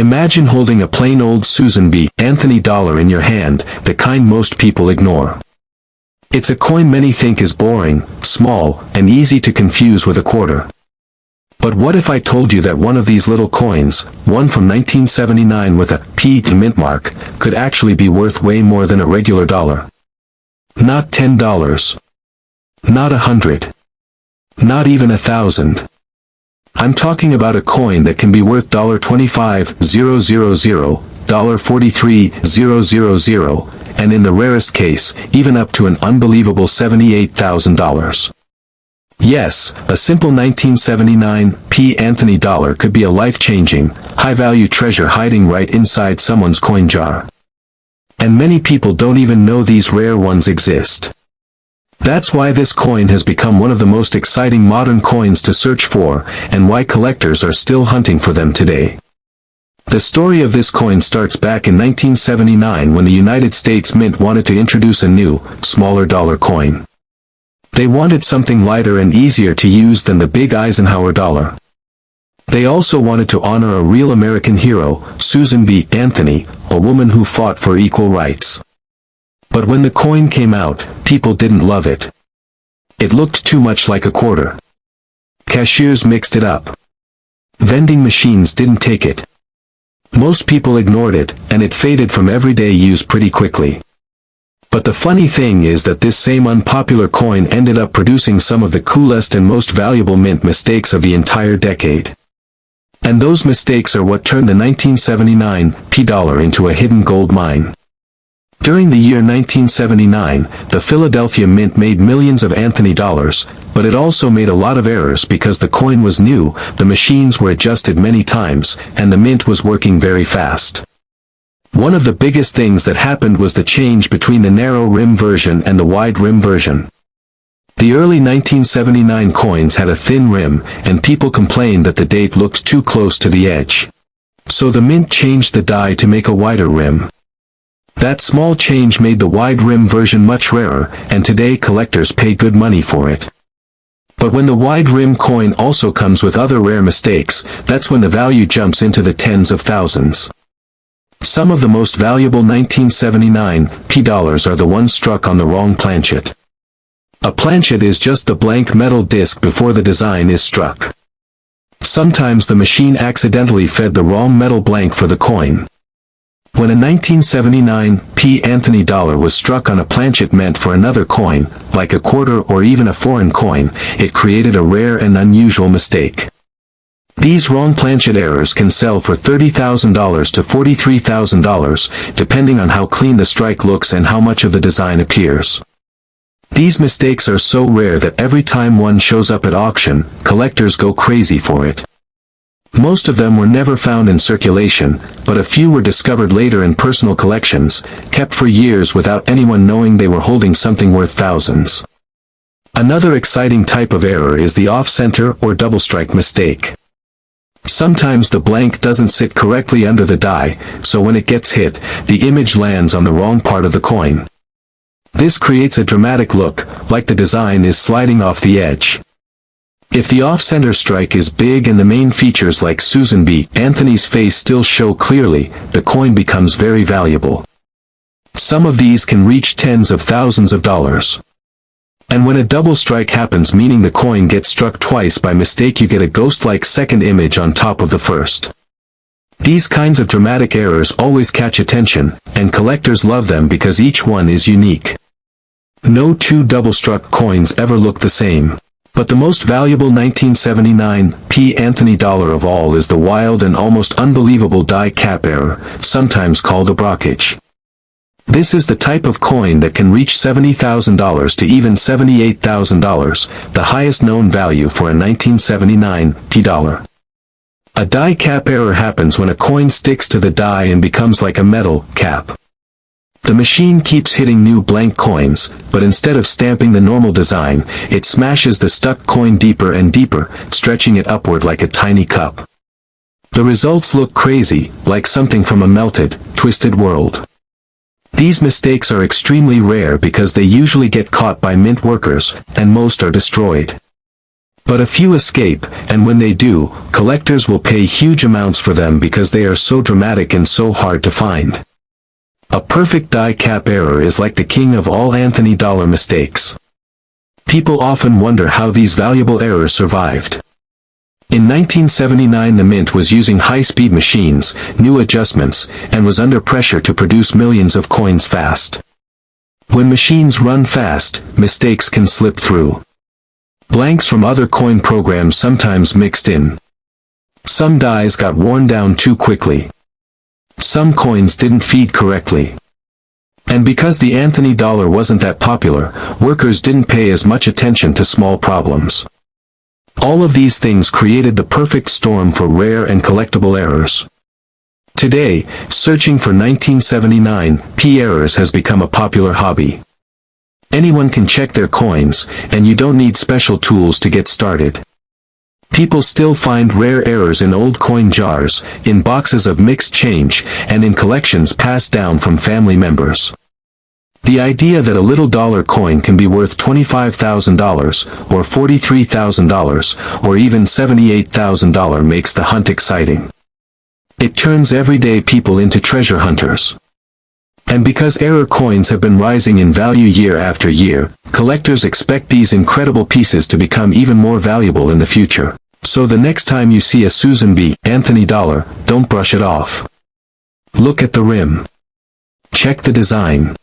Imagine holding a plain old Susan B. Anthony dollar in your hand, the kind most people ignore. It's a coin many think is boring, small, and easy to confuse with a quarter. But what if I told you that one of these little coins, one from 1979 with a P mint mark, could actually be worth way more than a regular dollar? Not $10. Not 100. Not even 1,000. I'm talking about a coin that can be worth $25,000, $43,000, and in the rarest case, even up to an unbelievable $78,000. Yes, a simple 1979 P. Anthony dollar could be a life-changing, high-value treasure hiding right inside someone's coin jar. And many people don't even know these rare ones exist. That's why this coin has become one of the most exciting modern coins to search for, and why collectors are still hunting for them today. The story of this coin starts back in 1979 when the United States Mint wanted to introduce a new, smaller dollar coin. They wanted something lighter and easier to use than the big Eisenhower dollar. They also wanted to honor a real American hero, Susan B. Anthony, a woman who fought for equal rights. But when the coin came out, people didn't love it. It looked too much like a quarter. Cashiers mixed it up. Vending machines didn't take it. Most people ignored it, and it faded from everyday use pretty quickly. But the funny thing is that this same unpopular coin ended up producing some of the coolest and most valuable mint mistakes of the entire decade. And those mistakes are what turned the 1979 P dollar into a hidden gold mine. During the year 1979, the Philadelphia Mint made millions of Anthony dollars, but it also made a lot of errors because the coin was new, the machines were adjusted many times, and the mint was working very fast. One of the biggest things that happened was the change between the narrow rim version and the wide rim version. The early 1979 coins had a thin rim, and people complained that the date looked too close to the edge. So the mint changed the die to make a wider rim. That small change made the wide rim version much rarer, and today collectors pay good money for it. But when the wide rim coin also comes with other rare mistakes, that's when the value jumps into the tens of thousands. Some of the most valuable 1979 P dollars are the ones struck on the wrong planchet. A planchet is just the blank metal disc before the design is struck. Sometimes the machine accidentally fed the wrong metal blank for the coin. When a 1979 P. Anthony dollar was struck on a planchet meant for another coin, like a quarter or even a foreign coin, it created a rare and unusual mistake. These wrong planchet errors can sell for $30,000 to $43,000, depending on how clean the strike looks and how much of the design appears. These mistakes are so rare that every time one shows up at auction, collectors go crazy for it. Most of them were never found in circulation, but a few were discovered later in personal collections, kept for years without anyone knowing they were holding something worth thousands. Another exciting type of error is the off-center or double strike mistake. Sometimes the blank doesn't sit correctly under the die, so when it gets hit, the image lands on the wrong part of the coin. This creates a dramatic look, like the design is sliding off the edge. If the off-center strike is big and the main features like Susan B. Anthony's face still show clearly, the coin becomes very valuable. Some of these can reach tens of thousands of dollars. And when a double strike happens, meaning the coin gets struck twice by mistake, you get a ghost-like second image on top of the first. These kinds of dramatic errors always catch attention, and collectors love them because each one is unique. No two double-struck coins ever look the same. But the most valuable 1979 P. Anthony dollar of all is the wild and almost unbelievable die cap error, sometimes called a brockage. This is the type of coin that can reach $70,000 to even $78,000, the highest known value for a 1979 P dollar. A die cap error happens when a coin sticks to the die and becomes like a metal cap. The machine keeps hitting new blank coins, but instead of stamping the normal design, it smashes the stuck coin deeper and deeper, stretching it upward like a tiny cup. The results look crazy, like something from a melted, twisted world. These mistakes are extremely rare because they usually get caught by mint workers, and most are destroyed. But a few escape, and when they do, collectors will pay huge amounts for them because they are so dramatic and so hard to find. A perfect die cap error is like the king of all Anthony dollar mistakes. People often wonder how these valuable errors survived. In 1979, the Mint was using high-speed machines, new adjustments, and was under pressure to produce millions of coins fast. When machines run fast, mistakes can slip through. Blanks from other coin programs sometimes mixed in. Some dies got worn down too quickly. Some coins didn't feed correctly. And because the Anthony dollar wasn't that popular, workers didn't pay as much attention to small problems. All of these things created the perfect storm for rare and collectible errors. Today, searching for 1979 P errors has become a popular hobby. Anyone can check their coins, and you don't need special tools to get started. People still find rare errors in old coin jars, in boxes of mixed change, and in collections passed down from family members. The idea that a little dollar coin can be worth $25,000, or $43,000, or even $78,000 makes the hunt exciting. It turns everyday people into treasure hunters. And because error coins have been rising in value year after year, collectors expect these incredible pieces to become even more valuable in the future. So the next time you see a Susan B. Anthony dollar, don't brush it off. Look at the rim. Check the design.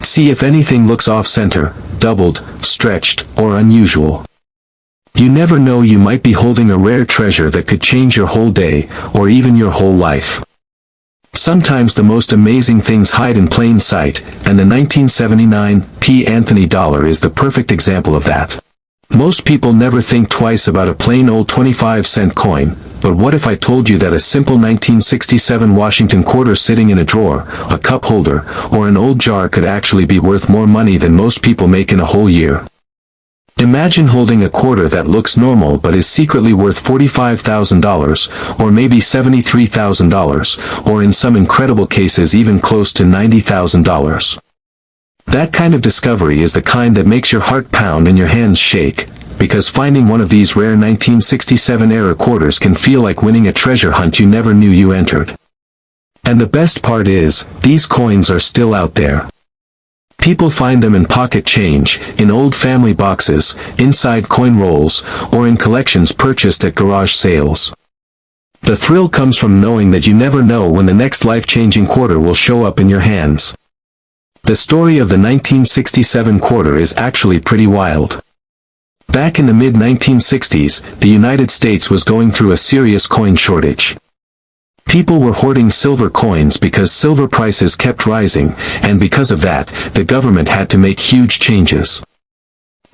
See if anything looks off-center, doubled, stretched, or unusual. You never know, you might be holding a rare treasure that could change your whole day, or even your whole life. Sometimes the most amazing things hide in plain sight, and the 1979 P. Anthony dollar is the perfect example of that. Most people never think twice about a plain old 25-cent coin, but what if I told you that a simple 1967 Washington quarter sitting in a drawer, a cup holder, or an old jar could actually be worth more money than most people make in a whole year? Imagine holding a quarter that looks normal but is secretly worth $45,000, or maybe $73,000, or in some incredible cases even close to $90,000. That kind of discovery is the kind that makes your heart pound and your hands shake, because finding one of these rare 1967 era quarters can feel like winning a treasure hunt you never knew you entered. And the best part is, these coins are still out there. People find them in pocket change, in old family boxes, inside coin rolls, or in collections purchased at garage sales. The thrill comes from knowing that you never know when the next life-changing quarter will show up in your hands. The story of the 1967 quarter is actually pretty wild. Back in the mid-1960s, the United States was going through a serious coin shortage. People were hoarding silver coins because silver prices kept rising, and because of that, the government had to make huge changes.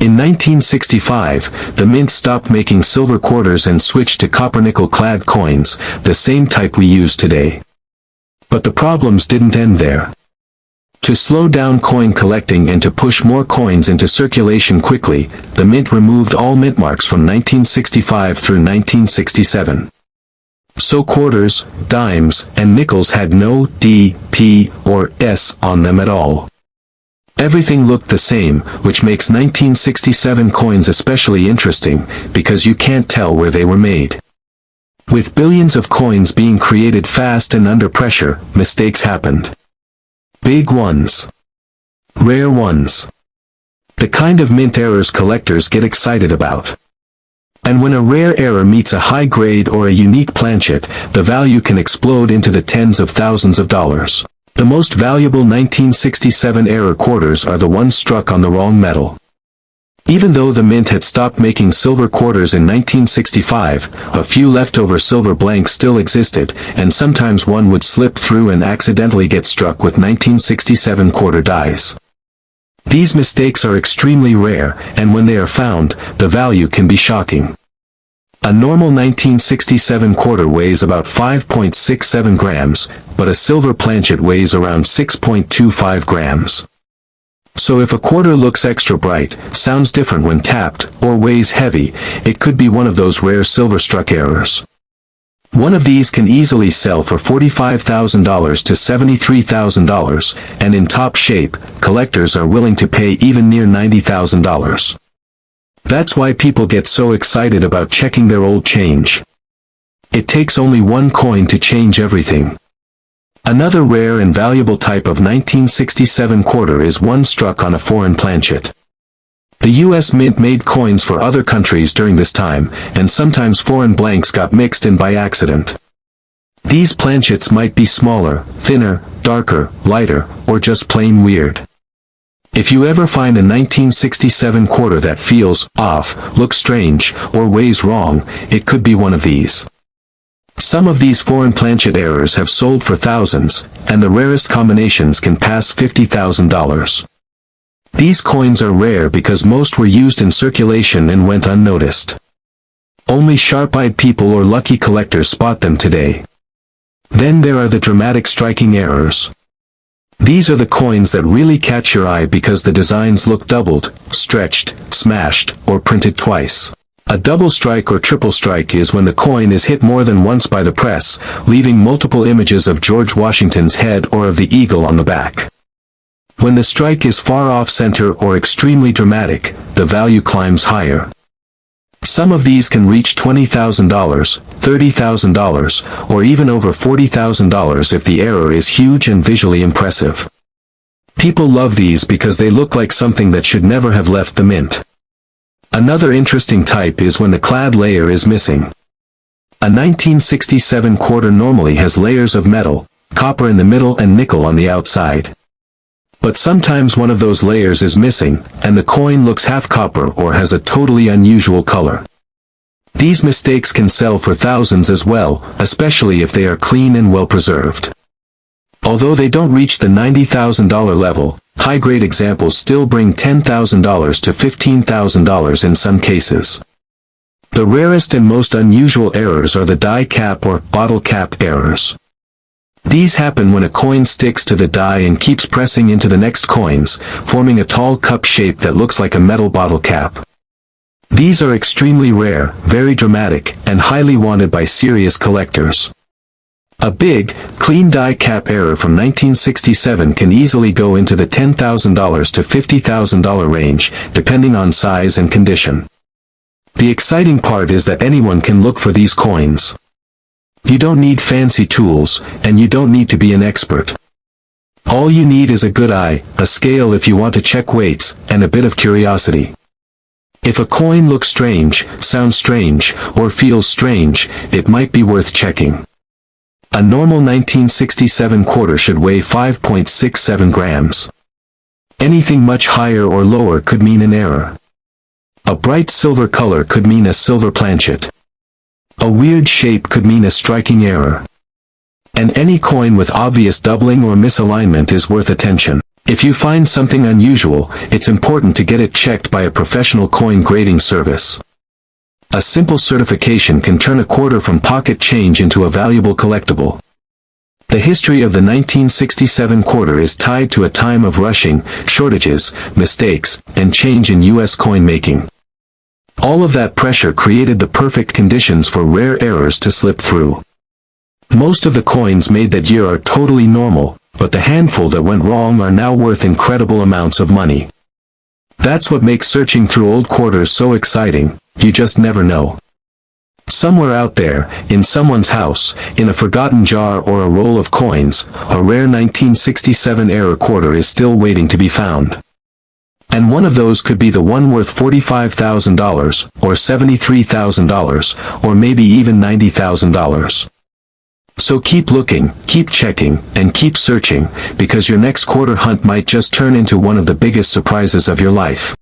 In 1965, the Mint stopped making silver quarters and switched to copper-nickel-clad coins, the same type we use today. But the problems didn't end there. To slow down coin collecting and to push more coins into circulation quickly, the Mint removed all mint marks from 1965 through 1967. So quarters, dimes, and nickels had no D, P, or S on them at all. Everything looked the same, which makes 1967 coins especially interesting, because you can't tell where they were made. With billions of coins being created fast and under pressure, mistakes happened. Big ones. Rare ones. The kind of mint errors collectors get excited about. And when a rare error meets a high grade or a unique planchet, the value can explode into the tens of thousands of dollars. The most valuable 1967 error quarters are the ones struck on the wrong metal. Even though the Mint had stopped making silver quarters in 1965, a few leftover silver blanks still existed, and sometimes one would slip through and accidentally get struck with 1967 quarter dies. These mistakes are extremely rare, and when they are found, the value can be shocking. A normal 1967 quarter weighs about 5.67 grams, but a silver planchet weighs around 6.25 grams. So if a quarter looks extra bright, sounds different when tapped, or weighs heavy, it could be one of those rare silver-struck errors. One of these can easily sell for $45,000 to $73,000, and in top shape, collectors are willing to pay even near $90,000. That's why people get so excited about checking their old change. It takes only one coin to change everything. Another rare and valuable type of 1967 quarter is one struck on a foreign planchet. The U.S. Mint made coins for other countries during this time, and sometimes foreign blanks got mixed in by accident. These planchets might be smaller, thinner, darker, lighter, or just plain weird. If you ever find a 1967 quarter that feels off, looks strange, or weighs wrong, it could be one of these. Some of these foreign planchet errors have sold for thousands, and the rarest combinations can pass $50,000. These coins are rare because most were used in circulation and went unnoticed. Only sharp-eyed people or lucky collectors spot them today. Then there are the dramatic striking errors. These are the coins that really catch your eye because the designs look doubled, stretched, smashed, or printed twice. A double strike or triple strike is when the coin is hit more than once by the press, leaving multiple images of George Washington's head or of the eagle on the back. When the strike is far off center or extremely dramatic, the value climbs higher. Some of these can reach $20,000, $30,000, or even over $40,000 if the error is huge and visually impressive. People love these because they look like something that should never have left the mint. Another interesting type is when the clad layer is missing. A 1967 quarter normally has layers of metal, copper in the middle and nickel on the outside. But sometimes one of those layers is missing, and the coin looks half copper or has a totally unusual color. These mistakes can sell for thousands as well, especially if they are clean and well preserved. Although they don't reach the $90,000 level, high-grade examples still bring $10,000 to $15,000 in some cases. The rarest and most unusual errors are the die cap or bottle cap errors. These happen when a coin sticks to the die and keeps pressing into the next coins, forming a tall cup shape that looks like a metal bottle cap. These are extremely rare, very dramatic, and highly wanted by serious collectors. A big, clean die cap error from 1967 can easily go into the $10,000 to $50,000 range, depending on size and condition. The exciting part is that anyone can look for these coins. You don't need fancy tools, and you don't need to be an expert. All you need is a good eye, a scale if you want to check weights, and a bit of curiosity. If a coin looks strange, sounds strange, or feels strange, it might be worth checking. A normal 1967 quarter should weigh 5.67 grams. Anything much higher or lower could mean an error. A bright silver color could mean a silver planchet. A weird shape could mean a striking error. And any coin with obvious doubling or misalignment is worth attention. If you find something unusual, it's important to get it checked by a professional coin grading service. A simple certification can turn a quarter from pocket change into a valuable collectible. The history of the 1967 quarter is tied to a time of rushing, shortages, mistakes, and change in U.S. coin making. All of that pressure created the perfect conditions for rare errors to slip through. Most of the coins made that year are totally normal, but the handful that went wrong are now worth incredible amounts of money. That's what makes searching through old quarters so exciting, you just never know. Somewhere out there, in someone's house, in a forgotten jar or a roll of coins, a rare 1967 error quarter is still waiting to be found. And one of those could be the one worth $45,000, or $73,000, or maybe even $90,000. So keep looking, keep checking, and keep searching, because your next quarter hunt might just turn into one of the biggest surprises of your life.